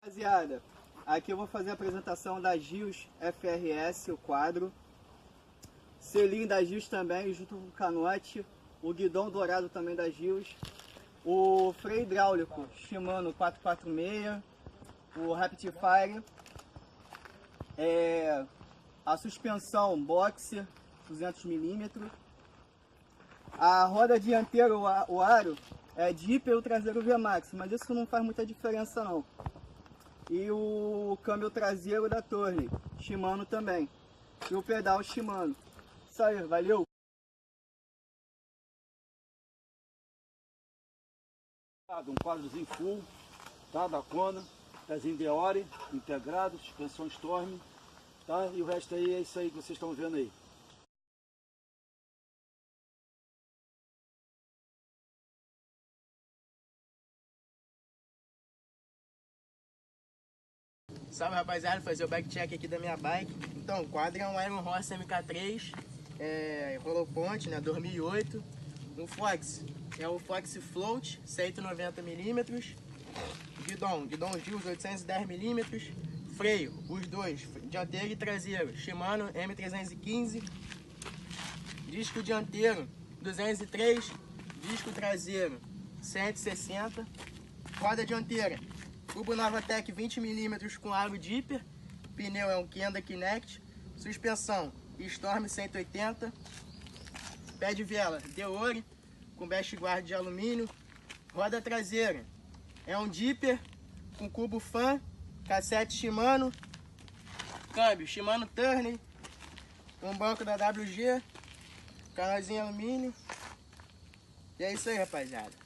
Rapaziada, aqui eu vou fazer a apresentação da Gios FRS, o quadro. Selinho da Gios também, junto com o canote. O guidão dourado também da Gios. O freio hidráulico Shimano 446. O Rapidfire. A suspensão Boxer 200mm. A roda dianteira, o aro, é Deeper e o traseiro VMAX, mas isso não faz muita diferença não. E o câmbio traseiro da Tourney, Shimano também. E o pedal Shimano. Isso aí, valeu! Um quadrozinho full, tá? Da Kona, pezinho Deore, integrado, suspensão Storm, tá? E o resto aí é isso aí que vocês estão vendo aí. Salve rapaziada, fazer o back check aqui da minha bike. Então, o quadro é um Iron Horse MK3, Hollow Point, né, 2008. O Fox é o Fox Float, 190mm. Guidão Gios 810mm. Freio, os dois, dianteiro e traseiro, Shimano M315. Disco dianteiro 203, disco traseiro 160. Roda dianteira, tubo Novatec 20mm com aro Deeper. Pneu é um Kenda Kinect. Suspensão Storm 180. Pé de vela Deore com best guard de alumínio. Roda traseira é um Deeper com cubo fan, cassete Shimano. Câmbio Shimano Tourney. Um banco da WG. Canalzinho alumínio. E é isso aí, rapaziada.